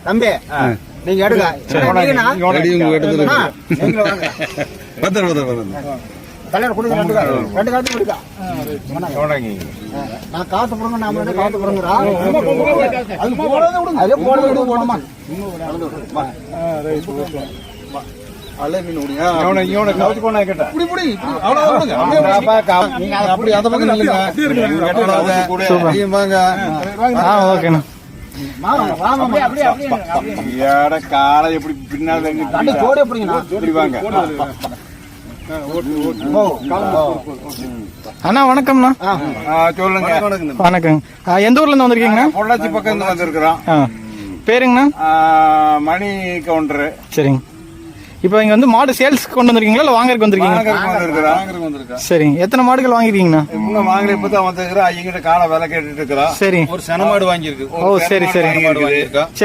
தம்பி நீங்க எடுங்க தலைவர் கொடுங்க ரெண்டு காத்து கொடுக்க நான் காத்து போடுங்க நாம காத்து போடுங்கடா அது போடுறது போடணுமா அல்ல மீன் ஓடியா இவனை கவுச்சு போனா கேட்டா புடி புடி நீங்க அப்படி அந்த பக்கம் நில்லுங்க வாங்க ஓகேண்ணா காலை எப்படி பின்னால அண்ணா வணக்கம்ண்ணா. சொல்லுங்க. வணக்கம். எந்த ஊர்ல இருந்து வந்திருக்கீங்கண்ணா? பொள்ளாச்சி பக்கம் இருந்து வந்திருக்கிறோம். பேருங்கண்ணா? மணி கவுண்டரு. சரிங்க. இப்போ இங்க வந்து மாடு சேல்ஸ் கொண்டு வந்திருக்கீங்களா இல்ல வாங்கறதுக்கு வந்திருக்கீங்களா? சரிங்க. எத்தனை மாடுகள் வாங்கிருக்கீங்கண்ணா? இன்னும் வாங்கல, இப்பதான் வந்திருக்கிறோம். ஐயங்கிட்ட காலை விலை கேட்டுட்டு இருக்கிறோம். சரி. ஒரு சன மாடு வாங்கியிருக்கு. ஓ சரி சரி. மாடு வாங்கியிருக்கோம். சரி.